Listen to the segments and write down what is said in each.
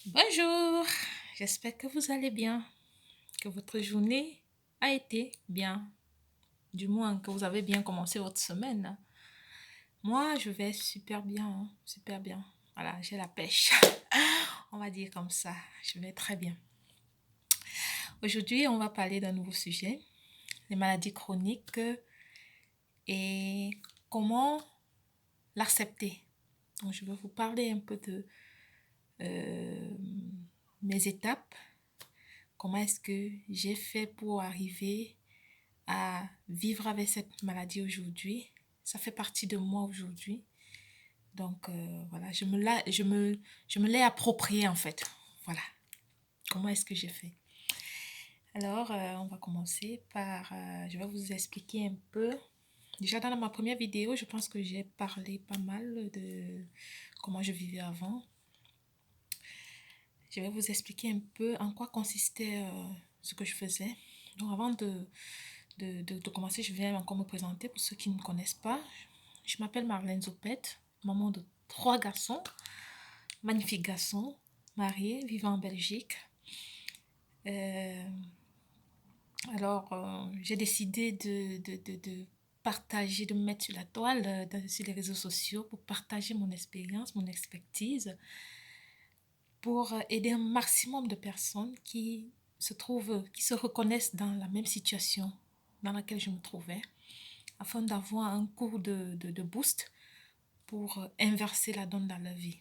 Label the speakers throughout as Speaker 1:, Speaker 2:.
Speaker 1: Bonjour, j'espère que vous allez bien, que votre journée a été bien, du moins que vous avez bien commencé votre semaine. Moi, je vais super bien, hein, super bien. Voilà, j'ai la pêche, on va dire comme ça, je vais très bien. Aujourd'hui, on va parler d'un nouveau sujet, les maladies chroniques et comment l'accepter. Donc, je vais vous parler un peu de euh, mes étapes, comment est-ce que j'ai fait pour arriver à vivre avec cette maladie aujourd'hui. Ça fait partie de moi aujourd'hui. Donc voilà, je me l'ai approprié en fait. Voilà, comment est-ce que j'ai fait. Alors, on va commencer par, je vais vous expliquer un peu. Déjà dans ma première vidéo, je pense que j'ai parlé pas mal de comment je vivais avant. Je vais vous expliquer un peu en quoi consistait ce que je faisais. Donc avant de commencer, je vais encore me présenter pour ceux qui ne me connaissent pas. Je m'appelle Marlène Zopette, maman de 3 garçons, magnifiques garçons, mariés, vivant en Belgique. Euh, j'ai décidé de partager, de me mettre sur la toile, sur les réseaux sociaux pour partager mon expérience, mon expertise, pour aider un maximum de personnes qui se reconnaissent dans la même situation dans laquelle je me trouvais, afin d'avoir un coup de boost pour inverser la donne dans leur vie.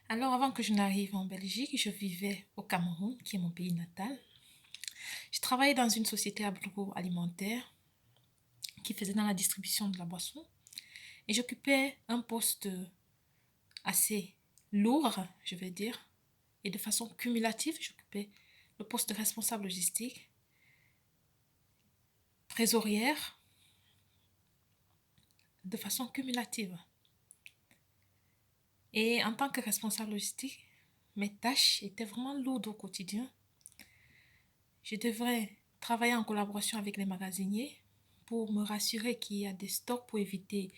Speaker 1: Alors, avant que je n'arrive en Belgique, je vivais au Cameroun, qui est mon pays natal. Je travaillais dans une société agroalimentaire qui faisait dans la distribution de la boisson et j'occupais un poste assez lourd, je vais dire, et de façon cumulative, j'occupais le poste de responsable logistique, trésorière, de façon cumulative. Et en tant que responsable logistique, mes tâches étaient vraiment lourdes au quotidien. Je devrais travailler en collaboration avec les magasiniers pour me rassurer qu'il y a des stocks pour éviter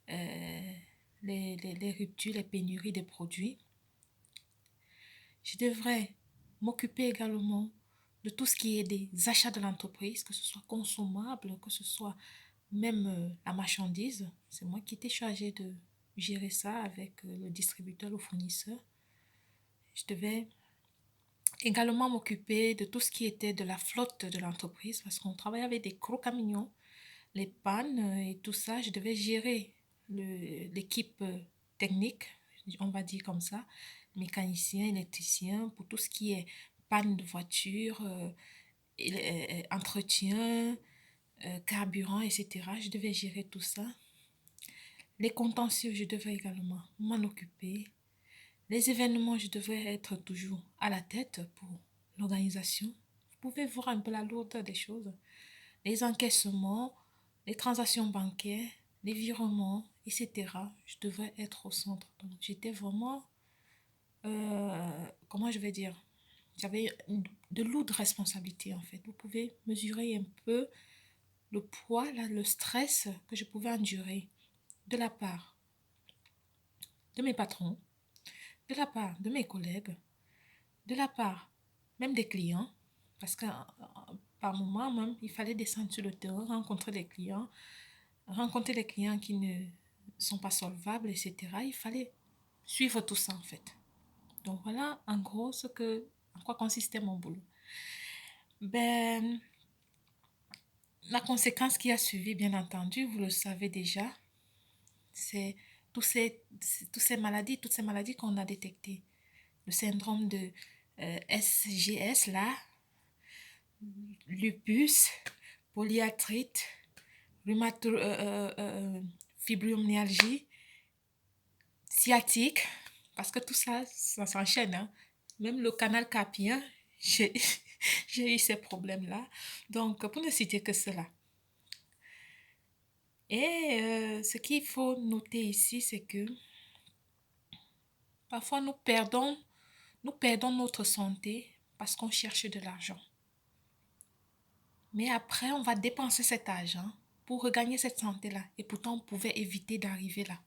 Speaker 1: euh, les ruptures, les pénuries des produits. Je devrais m'occuper également de tout ce qui est des achats de l'entreprise, que ce soit consommable, que ce soit même la marchandise. C'est moi qui étais chargée de gérer ça avec le distributeur, le fournisseur. Je devais également m'occuper de tout ce qui était de la flotte de l'entreprise parce qu'on travaillait avec des gros camions, les pannes et tout ça. Je devais gérer l'équipe technique, on va dire comme ça, mécaniciens, électriciens, pour tout ce qui est panne de voiture, entretien, carburant, etc. Je devais gérer tout ça. Les contentieux, je devais également m'en occuper. Les événements, je devrais être toujours à la tête pour l'organisation. Vous pouvez voir un peu la lourdeur des choses. Les encaissements, les transactions bancaires, les virements, etc. Je devrais être au centre. Donc, j'étais vraiment, comment je vais dire, j'avais de lourdes responsabilités en fait. Vous pouvez mesurer un peu le poids, là, le stress que je pouvais endurer de la part de mes patrons, de la part de mes collègues, de la part même des clients, parce que par moment même, il fallait descendre sur le terrain, rencontrer les clients qui ne sont pas solvables, etc. Il fallait suivre tout ça en fait. Donc voilà en gros en quoi consistait mon boulot. Ben, la conséquence qui a suivi, bien entendu, vous le savez déjà, c'est tous ces, toutes ces maladies qu'on a détectées. Le syndrome de SGS, là, lupus, polyarthrite, fibromyalgie, sciatique, parce que tout ça, ça s'enchaîne. Hein. Même le canal carpien, j'ai j'ai eu ces problèmes-là. Donc, pour ne citer que cela. Et ce qu'il faut noter ici, c'est que parfois nous perdons notre santé parce qu'on cherche de l'argent. Mais après, on va dépenser cet argent pour regagner cette santé-là. Et pourtant, on pouvait éviter d'arriver là.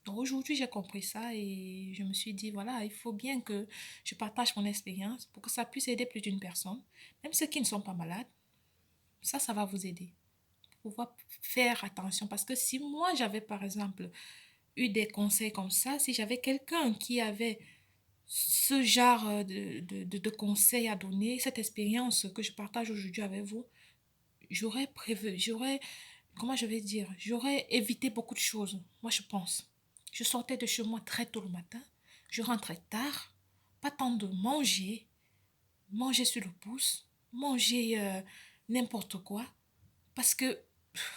Speaker 1: Donc aujourd'hui, j'ai compris ça et je me suis dit, voilà, il faut bien que je partage mon expérience pour que ça puisse aider plus d'une personne. Même ceux qui ne sont pas malades, ça va vous aider. Pouvoir faire attention. Parce que si moi, j'avais par exemple eu des conseils comme ça, si j'avais quelqu'un qui avait ce genre de conseils à donner, cette expérience que je partage aujourd'hui avec vous, comment je vais dire, j'aurais évité beaucoup de choses, moi je pense. Je sortais de chez moi très tôt le matin, je rentrais tard, pas temps de manger sur le pouce, manger n'importe quoi, parce que,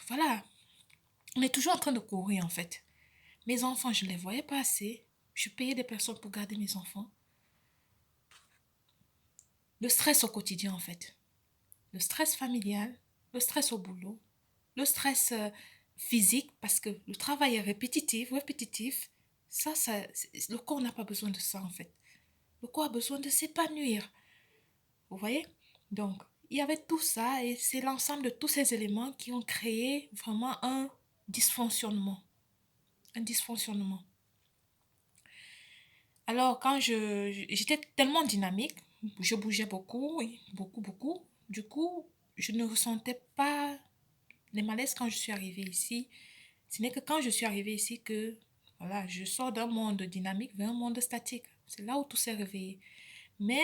Speaker 1: voilà, on est toujours en train de courir en fait. Mes enfants, je ne les voyais pas assez, je payais des personnes pour garder mes enfants. Le stress au quotidien en fait. Le stress familial, le stress au boulot, le stress physique, parce que le travail est répétitif. Le corps n'a pas besoin de ça en fait. Le corps a besoin de s'épanouir. Vous voyez? Donc, il y avait tout ça et c'est l'ensemble de tous ces éléments qui ont créé vraiment un dysfonctionnement. Un dysfonctionnement. Alors, j'étais tellement dynamique, je bougeais beaucoup, oui, beaucoup. Du coup, je ne ressentais pas les malaises quand je suis arrivée ici. Ce n'est que quand je suis arrivée ici que, voilà, je sors d'un monde dynamique vers un monde statique. C'est là où tout s'est réveillé. Mais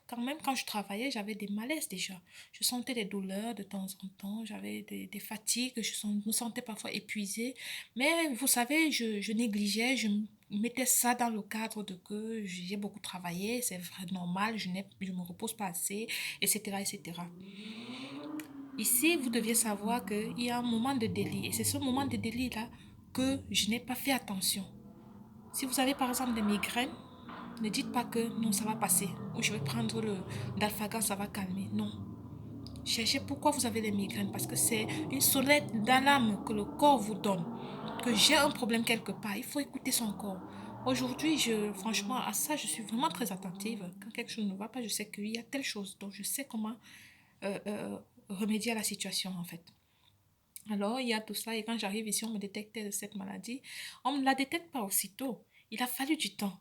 Speaker 1: quand même, quand je travaillais, j'avais des malaises déjà. Je sentais des douleurs de temps en temps, j'avais des fatigues, me sentais parfois épuisée. Mais vous savez, je négligeais, je mettais ça dans le cadre de que j'ai beaucoup travaillé, c'est vrai, normal, je me repose pas assez, etc., etc. Ici, vous deviez savoir qu'il y a un moment de délit. Et c'est ce moment de délit-là que je n'ai pas fait attention. Si vous avez par exemple des migraines, ne dites pas que non, ça va passer. Ou je vais prendre le d'alphagan, ça va calmer. Non. Cherchez pourquoi vous avez des migraines. Parce que c'est une sonnette d'alarme que le corps vous donne. Que j'ai un problème quelque part. Il faut écouter son corps. Aujourd'hui, franchement, à ça, je suis vraiment très attentive. Quand quelque chose ne va pas, je sais qu'il y a telle chose. Donc, je sais comment euh, euh, remédier à la situation, en fait. Alors, il y a tout ça. Et quand j'arrive ici, on me détectait cette maladie. On ne me la détecte pas aussitôt. Il a fallu du temps.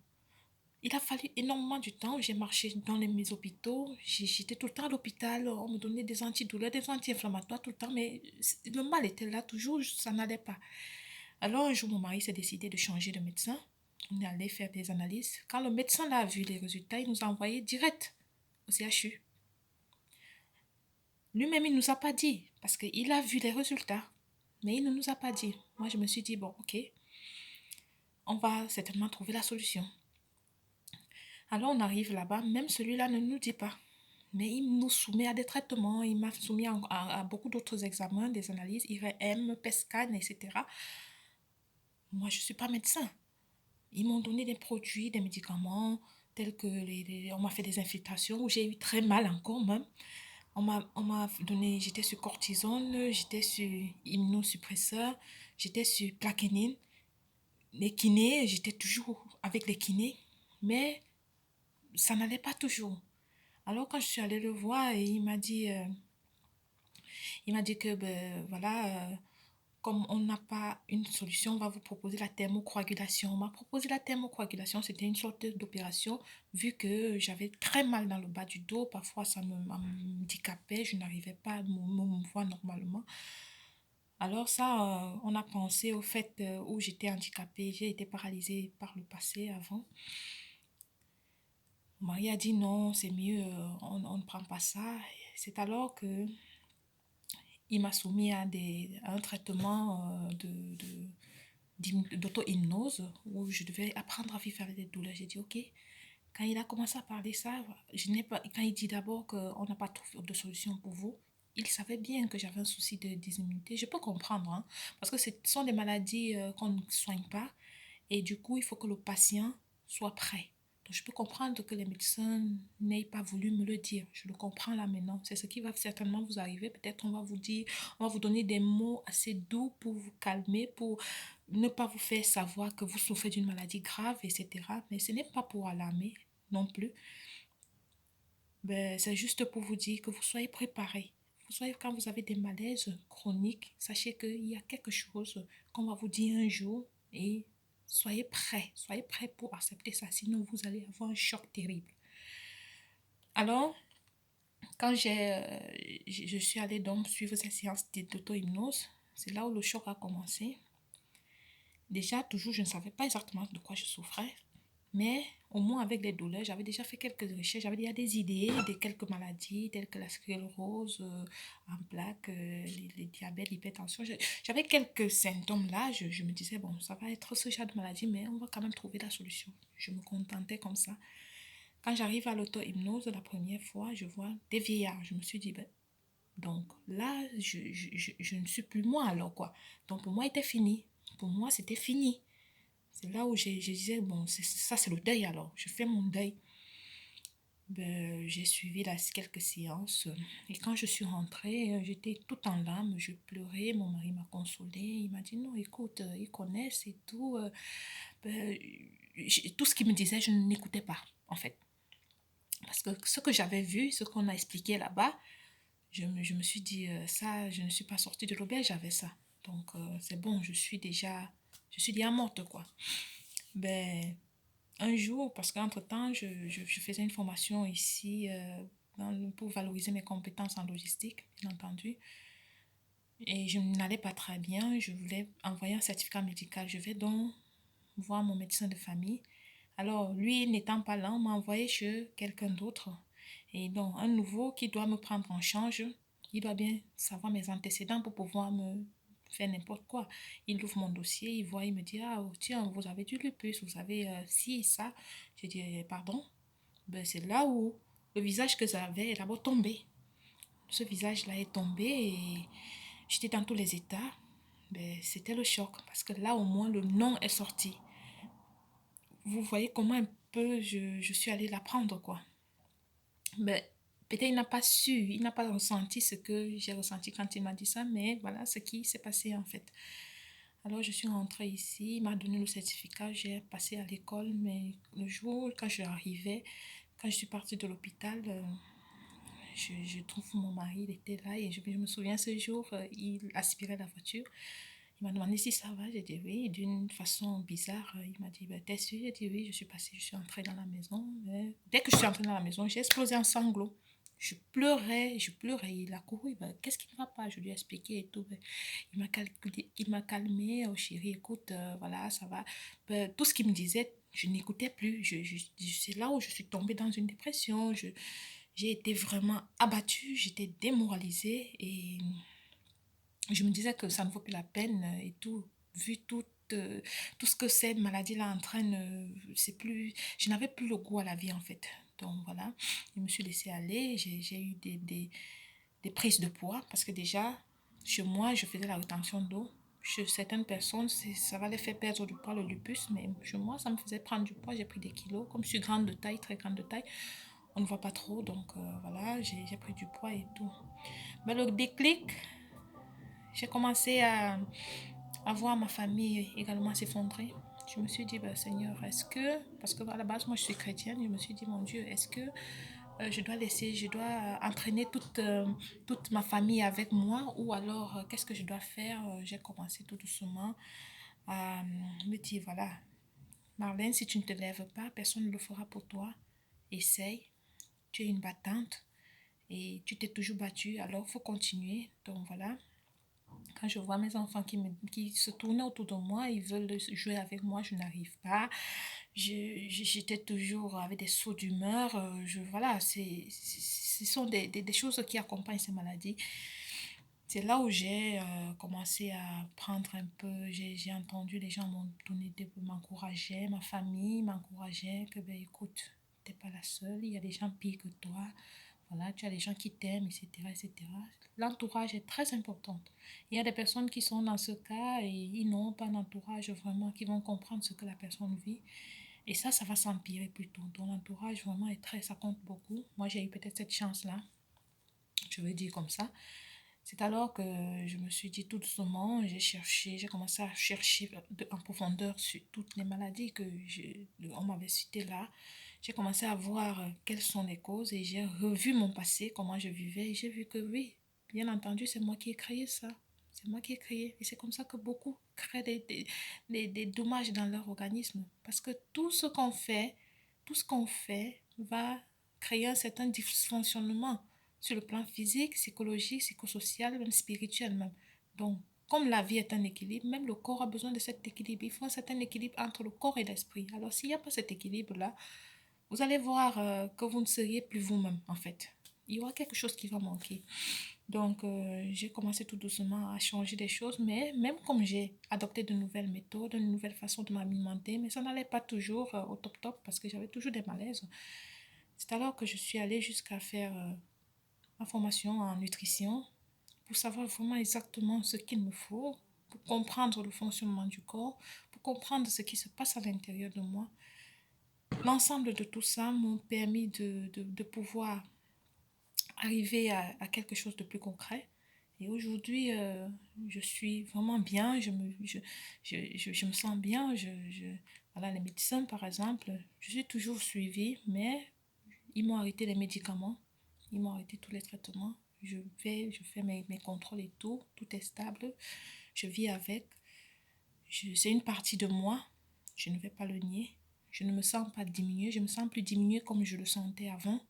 Speaker 1: Il a fallu énormément du temps. J'ai marché dans mes hôpitaux. J'étais tout le temps à l'hôpital. On me donnait des antidouleurs, des anti-inflammatoires tout le temps. Mais le mal était là toujours. Ça n'allait pas. Alors, un jour, mon mari s'est décidé de changer de médecin. On est allé faire des analyses. Quand le médecin a vu les résultats, il nous a envoyé direct au CHU. Lui-même, il ne nous a pas dit. Parce qu'il a vu les résultats. Mais il ne nous a pas dit. Moi, je me suis dit, bon, ok, on va certainement trouver la solution. Alors, on arrive là-bas, même celui-là ne nous dit pas. Mais il nous soumet à des traitements, il m'a soumis à beaucoup d'autres examens, des analyses, IRM, PESCAN, etc. Moi, je ne suis pas médecin. Ils m'ont donné des produits, des médicaments, tels que on m'a fait des infiltrations, où j'ai eu très mal encore même. On m'a donné, j'étais sur cortisone, j'étais sur immunosuppresseur, j'étais sur plaquenine. Les kinés, j'étais toujours avec les kinés, mais ça n'allait pas toujours. Alors quand je suis allée le voir, et il m'a dit que ben, voilà, comme on n'a pas une solution, on va vous proposer la thermocoagulation. On m'a proposé la thermocoagulation, c'était une sorte d'opération, vu que j'avais très mal dans le bas du dos, parfois ça me handicapait, je n'arrivais pas à me mouvoir normalement. Alors ça, on a pensé au fait où j'étais handicapée, j'ai été paralysée par le passé avant. Mon mari a dit non, c'est mieux, on ne prend pas ça. C'est alors que il m'a soumis à un traitement d'auto-hypnose où je devais apprendre à vivre avec des douleurs. J'ai dit ok. Quand il a commencé à parler ça, quand il dit d'abord qu'on n'a pas trouvé de solution pour vous, il savait bien que j'avais un souci de désimmunité. Je peux comprendre, hein, parce que ce sont des maladies qu'on ne soigne pas et du coup, il faut que le patient soit prêt. Donc, je peux comprendre que les médecins n'aient pas voulu me le dire. Je le comprends là maintenant. C'est ce qui va certainement vous arriver. Peut-être on va vous dire, on va vous donner des mots assez doux pour vous calmer, pour ne pas vous faire savoir que vous souffrez d'une maladie grave, etc. Mais ce n'est pas pour alarmer non plus. Ben, c'est juste pour vous dire que vous soyez préparés. Vous savez, quand vous avez des malaises chroniques, sachez qu'il y a quelque chose qu'on va vous dire un jour et soyez prêts pour accepter ça, sinon vous allez avoir un choc terrible. Alors, quand je suis allée donc suivre cette séance d'auto-hypnose, c'est là où le choc a commencé. Déjà, toujours, je ne savais pas exactement de quoi je souffrais, mais au moins avec les douleurs, j'avais déjà fait quelques recherches, j'avais déjà des idées de quelques maladies telles que la sclérose en plaques, les diabètes, l'hypertension. J'avais quelques symptômes là, je me disais, bon, ça va être ce genre de maladie, mais on va quand même trouver la solution. Je me contentais comme ça. Quand j'arrive à l'auto-hypnose, la première fois, je vois des vieillards. Je me suis dit, ben, donc là, je ne suis plus moi alors quoi. Donc pour moi, c'était fini. Pour moi, c'était fini. C'est là où je disais, bon, ça c'est le deuil alors. Je fais mon deuil. Ben, j'ai suivi quelques séances. Et quand je suis rentrée, j'étais tout en larmes. Je pleurais. Mon mari m'a consolée. Il m'a dit, non, écoute, ils connaissent et tout. Ben, tout ce qu'il me disait, je n'écoutais pas, en fait. Parce que ce que j'avais vu, ce qu'on a expliqué là-bas, je me suis dit, ça, je ne suis pas sortie de l'auberge, j'avais ça. Donc, c'est bon, je suis déjà morte, quoi. Ben, un jour, parce qu'entre-temps, je faisais une formation ici pour valoriser mes compétences en logistique, bien entendu. Et je n'allais pas très bien, je voulais envoyer un certificat médical. Je vais donc voir mon médecin de famille. Alors, lui n'étant pas là, on m'a envoyé chez quelqu'un d'autre. Et donc, un nouveau qui doit me prendre en charge, il doit bien savoir mes antécédents pour pouvoir me faire n'importe quoi. Il ouvre mon dossier, il voit, il me dit, ah, oh, tiens, vous avez du lupus, vous avez ci, ça. Je dis, pardon. Ben, c'est là où le visage que j'avais est d'abord tombé. Ce visage-là est tombé et j'étais dans tous les états. Ben, c'était le choc parce que là, au moins, le nom est sorti. Vous voyez comment un peu je suis allée l'apprendre, quoi. Mais peut-être il n'a pas su, il n'a pas ressenti ce que j'ai ressenti quand il m'a dit ça, mais voilà ce qui s'est passé en fait. Alors je suis rentrée ici, il m'a donné le certificat, j'ai passé à l'école, mais le jour quand je arrivais, quand je suis partie de l'hôpital, je trouve mon mari, il était là et je me souviens ce jour, il aspirait la voiture. Il m'a demandé si ça va, j'ai dit oui, d'une façon bizarre. Il m'a dit, ben, t'es sûr? J'ai dit oui, je suis passée, je suis entrée dans la maison. Mais dès que je suis entrée dans la maison, j'ai explosé en sanglots. Je pleurais. Il a couru, ben, qu'est-ce qui ne va pas? Je lui ai expliqué et tout. Ben, il m'a calmé, oh chérie, écoute, voilà, ça va. Ben, tout ce qu'il me disait, je n'écoutais plus. C'est là où je suis tombée dans une dépression. J'ai été vraiment abattue, j'étais démoralisée et je me disais que ça ne vaut plus la peine et tout, vu tout ce que cette maladie-là entraîne, c'est plus, je n'avais plus le goût à la vie en fait. Donc voilà, je me suis laissée aller, j'ai eu des prises de poids parce que déjà, chez moi, je faisais la rétention d'eau. Chez certaines personnes, ça va les faire perdre du poids, le lupus, mais chez moi, ça me faisait prendre du poids, j'ai pris des kilos. Comme je suis grande de taille, très grande de taille, on ne voit pas trop, donc voilà, j'ai pris du poids et tout. Mais le déclic, j'ai commencé à voir ma famille également s'effondrer. Je me suis dit, bah, Seigneur, est-ce que, parce que à la base, moi je suis chrétienne, je me suis dit, mon Dieu, est-ce que je dois entraîner toute ma famille avec moi ou alors qu'est-ce que je dois faire? J'ai commencé tout doucement à me dire, voilà, Marlène, si tu ne te lèves pas, personne ne le fera pour toi. Essaye, tu es une battante et tu t'es toujours battue, alors il faut continuer. Donc voilà, quand je vois mes enfants qui se tournent autour de moi, ils veulent jouer avec moi, je n'arrive pas. J'étais toujours avec des sauts d'humeur. Voilà, ce sont des choses qui accompagnent ces maladies. C'est là où j'ai commencé à prendre un peu, j'ai entendu les gens m'encourager, ma famille m'encourageait, que ben écoute, t'es pas la seule, il y a des gens pires que toi, voilà, tu as des gens qui t'aiment, etc., etc. L'entourage est très important. Il y a des personnes qui sont dans ce cas et ils n'ont pas d'entourage vraiment, qui vont comprendre ce que la personne vit. Et ça va s'empirer plutôt. Donc l'entourage vraiment est très, ça compte beaucoup. Moi, j'ai eu peut-être cette chance-là, je veux dire comme ça. C'est alors que je me suis dit tout doucement, j'ai commencé à chercher en profondeur sur toutes les maladies on m'avait citées là. J'ai commencé à voir quelles sont les causes et j'ai revu mon passé, comment je vivais et j'ai vu que oui, bien entendu, c'est moi qui ai créé ça. C'est moi qui ai créé et c'est comme ça que beaucoup créent des dommages dans leur organisme. Parce que tout ce qu'on fait va créer un certain dysfonctionnement sur le plan physique, psychologique, psychosocial, même spirituel même. Donc, comme la vie est un équilibre, même le corps a besoin de cet équilibre. Il faut un certain équilibre entre le corps et l'esprit. Alors, s'il n'y a pas cet équilibre-là, vous allez voir que vous ne seriez plus vous-même, en fait. Il y aura quelque chose qui va manquer. Donc, j'ai commencé tout doucement à changer des choses, mais même comme j'ai adopté de nouvelles méthodes, de nouvelles façons de m'alimenter, mais ça n'allait pas toujours au top top parce que j'avais toujours des malaises. C'est alors que je suis allée jusqu'à faire ma formation en nutrition pour savoir vraiment exactement ce qu'il me faut, pour comprendre le fonctionnement du corps, pour comprendre ce qui se passe à l'intérieur de moi. L'ensemble de tout ça m'ont permis de pouvoir arriver à quelque chose de plus concret. Et aujourd'hui, je suis vraiment bien, je me sens bien. Voilà, les médecins, par exemple, je suis toujours suivie, mais ils m'ont arrêté les médicaments, ils m'ont arrêté tous les traitements. Je fais mes contrôles et tout est stable, je vis avec. C'est une partie de moi, je ne vais pas le nier. Je ne me sens pas diminuée, je me sens plus diminuée comme je le sentais avant.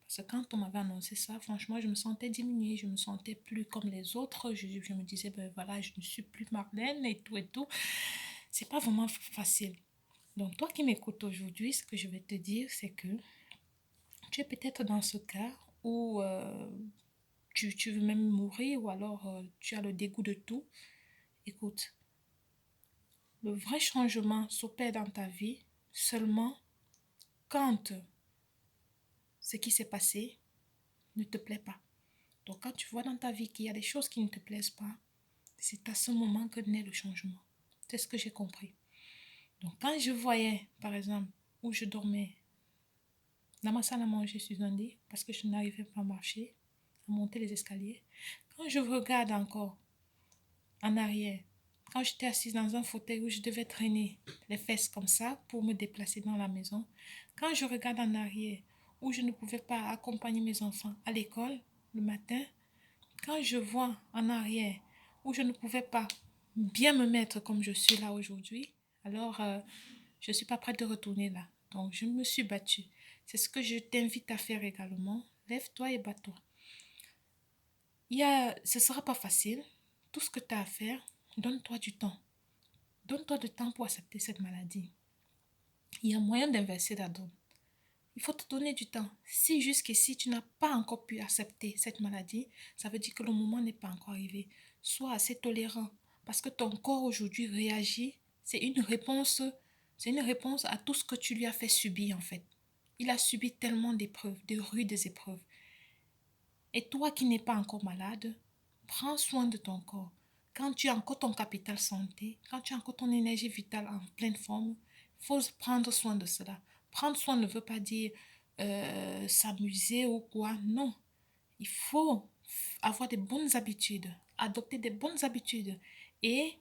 Speaker 1: Parce que quand on m'avait annoncé ça, franchement, je me sentais diminuée, je me sentais plus comme les autres. Je me disais, ben voilà, je ne suis plus Marlène et tout et tout. C'est pas vraiment facile. Donc, toi qui m'écoutes aujourd'hui, ce que je vais te dire, c'est que tu es peut-être dans ce cas où tu veux même mourir ou alors tu as le dégoût de tout. Écoute, le vrai changement s'opère dans ta vie seulement quand ce qui s'est passé ne te plaît pas. Donc quand tu vois dans ta vie qu'il y a des choses qui ne te plaisent pas, c'est à ce moment que naît le changement. C'est ce que j'ai compris. Donc quand je voyais, par exemple, où je dormais dans ma salle à manger sur un lit parce que je n'arrivais pas à marcher, à monter les escaliers, quand je regarde encore en arrière, quand j'étais assise dans un fauteuil où je devais traîner les fesses comme ça pour me déplacer dans la maison, quand je regarde en arrière où je ne pouvais pas accompagner mes enfants à l'école le matin, quand je vois en arrière où je ne pouvais pas bien me mettre comme je suis là aujourd'hui, alors je ne suis pas prête de retourner là. Donc je me suis battue. C'est ce que je t'invite à faire également. Lève-toi et bats-toi. Ce ne sera pas facile. Tout ce que tu as à faire, donne-toi du temps. Donne-toi du temps pour accepter cette maladie. Il y a moyen d'inverser la donne. Il faut te donner du temps. Si jusqu'ici tu n'as pas encore pu accepter cette maladie, ça veut dire que le moment n'est pas encore arrivé. Sois assez tolérant parce que ton corps aujourd'hui réagit. C'est une réponse à tout ce que tu lui as fait subir en fait. Il a subi tellement d'épreuves, de rudes épreuves. Et toi qui n'es pas encore malade, prends soin de ton corps. Quand tu as encore ton capital santé, quand tu as encore ton énergie vitale en pleine forme, il faut prendre soin de cela. Prendre soin ne veut pas dire s'amuser ou quoi. Non, il faut avoir des bonnes habitudes, adopter des bonnes habitudes. Et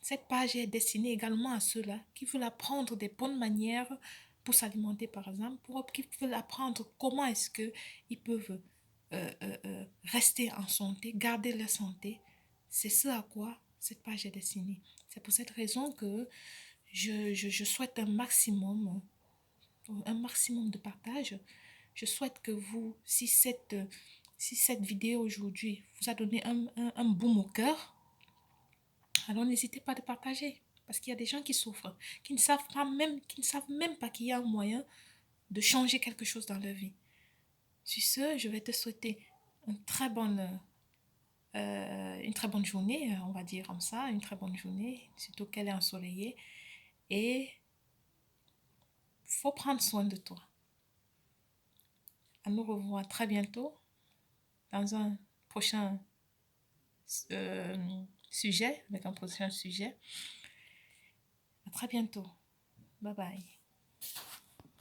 Speaker 1: cette page est destinée également à ceux-là qui veulent apprendre des bonnes manières pour s'alimenter, par exemple, pour qui veulent apprendre comment est-ce qu'ils peuvent rester en santé, garder leur santé. C'est ce à quoi cette page est destinée. C'est pour cette raison que je souhaite un maximum de partage. Je souhaite que vous, si cette vidéo aujourd'hui vous a donné un boum au cœur, alors n'hésitez pas à partager. Parce qu'il y a des gens qui souffrent, qui ne savent même pas qu'il y a un moyen de changer quelque chose dans leur vie. Sur ce, je vais te souhaiter une très bonne journée, on va dire comme ça, une très bonne journée, surtout qu'elle est ensoleillée. Et il faut prendre soin de toi. À nous revoir très bientôt dans un prochain sujet, avec un prochain sujet. À très bientôt. Bye bye.